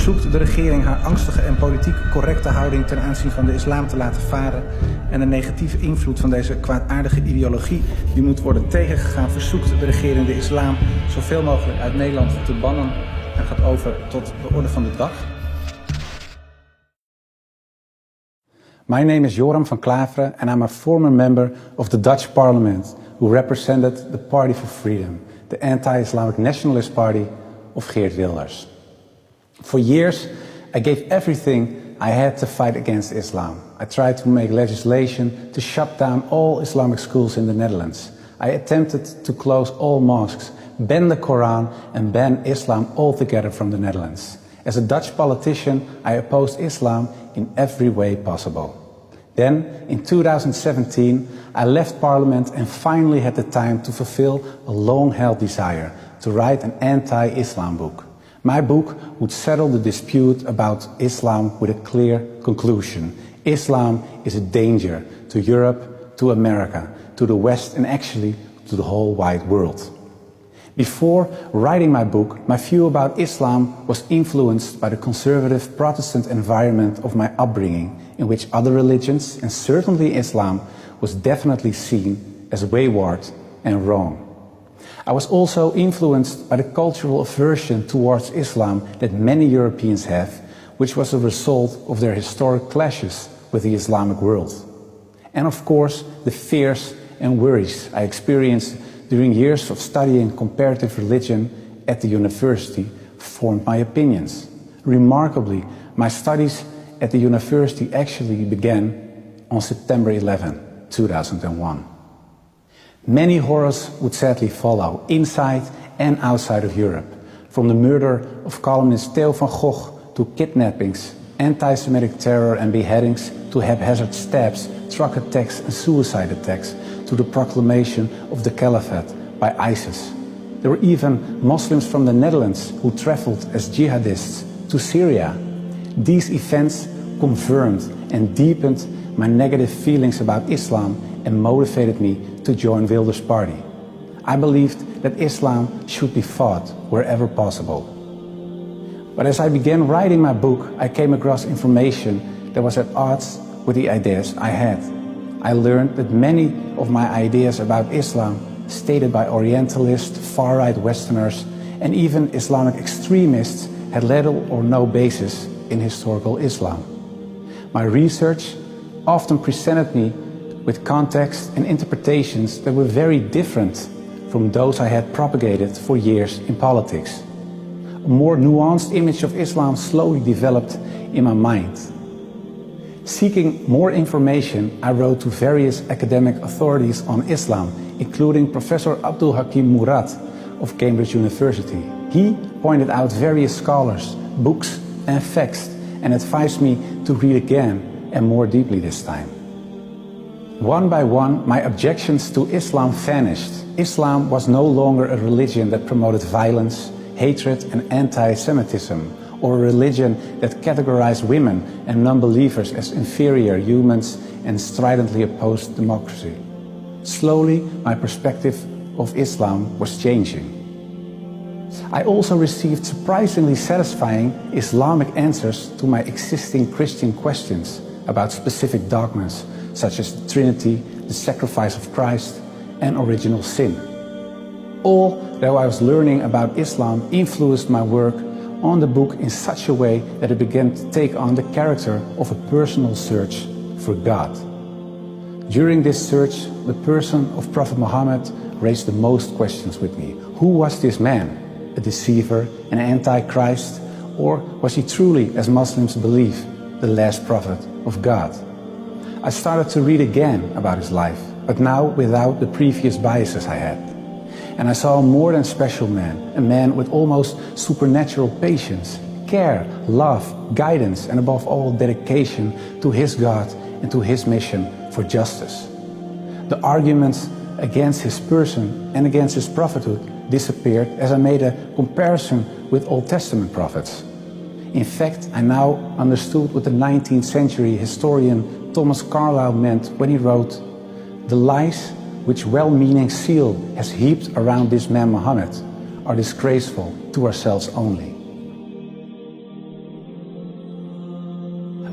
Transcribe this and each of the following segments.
verzoekt de regering haar angstige en politiek correcte houding ten aanzien van de islam te laten varen en de negatieve invloed van deze kwaadaardige ideologie die moet worden tegengegaan, verzoekt de regering de islam zoveel mogelijk uit Nederland te bannen en gaat over tot de orde van de dag. My name is Joram van Klaveren and I'm a former member of the Dutch Parliament who represented the Party for Freedom, the anti-Islamic nationalist party of Geert Wilders. For years, I gave everything I had to fight against Islam. I tried to make legislation to shut down all Islamic schools in the Netherlands. I attempted to close all mosques, ban the Quran and ban Islam altogether from the Netherlands. As a Dutch politician, I opposed Islam in every way possible. Then, in 2017, I left Parliament and finally had the time to fulfill a long-held desire to write an anti-Islam book. My book would settle the dispute about Islam with a clear conclusion. Islam is a danger to Europe, to America, to the West and actually to the whole wide world. Before writing my book, my view about Islam was influenced by the conservative Protestant environment of my upbringing, in which other religions, and certainly Islam, was definitely seen as wayward and wrong. I was also influenced by the cultural aversion towards Islam that many Europeans have, which was a result of their historic clashes with the Islamic world. And of course, the fears and worries I experienced during years of studying comparative religion at the university formed my opinions. Remarkably, my studies at the university actually began on September 11, 2001. Many horrors would sadly follow, inside and outside of Europe. From the murder of columnist Theo van Gogh to kidnappings, anti-Semitic terror and beheadings, to haphazard stabs, truck attacks and suicide attacks, to the proclamation of the Caliphate by ISIS. There were even Muslims from the Netherlands who traveled as jihadists to Syria. These events confirmed and deepened my negative feelings about Islam and motivated me to join Wilders' party. I believed that Islam should be fought wherever possible. But as I began writing my book, I came across information that was at odds with the ideas I had. I learned that many of my ideas about Islam, stated by Orientalists, far-right Westerners, and even Islamic extremists, had little or no basis in historical Islam. My research often presented me with context and interpretations that were very different from those I had propagated for years in politics. A more nuanced image of Islam slowly developed in my mind. Seeking more information, I wrote to various academic authorities on Islam, including Professor Abdul Hakim Murad of Cambridge University. He pointed out various scholars, books and facts and advised me to read again and more deeply this time. One by one, my objections to Islam vanished. Islam was no longer a religion that promoted violence, hatred and anti-Semitism, or a religion that categorized women and non-believers as inferior humans and stridently opposed democracy. Slowly, my perspective of Islam was changing. I also received surprisingly satisfying Islamic answers to my existing Christian questions about specific dogmas such as the Trinity, the sacrifice of Christ, and original sin. All that I was learning about Islam influenced my work on the book in such a way that it began to take on the character of a personal search for God. During this search, the person of Prophet Muhammad raised the most questions with me. Who was this man? A deceiver, an antichrist, or was he truly, as Muslims believe, the last prophet of God? I started to read again about his life, but now without the previous biases I had. And I saw a more than special man, a man with almost supernatural patience, care, love, guidance, and above all dedication to his God and to his mission for justice. The arguments against his person and against his prophethood disappeared as I made a comparison with Old Testament prophets. In fact, I now understood what the 19th century historian Thomas Carlyle meant when he wrote, "The lies which well-meaning zeal has heaped around this man Muhammad are disgraceful to ourselves only."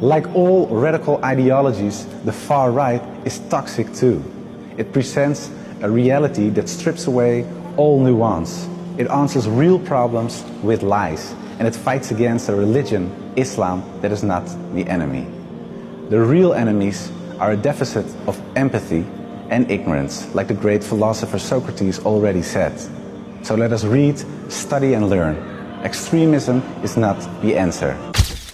Like all radical ideologies, the far right is toxic too. It presents a reality that strips away all nuance. It answers real problems with lies, and it fights against a religion, Islam, that is not the enemy. The real enemies are a deficit of empathy and ignorance, like the great philosopher Socrates already said. So let us read, study and learn. Extremism is not the answer.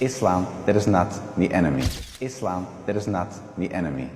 Islam, that is not the enemy. Islam, that is not the enemy.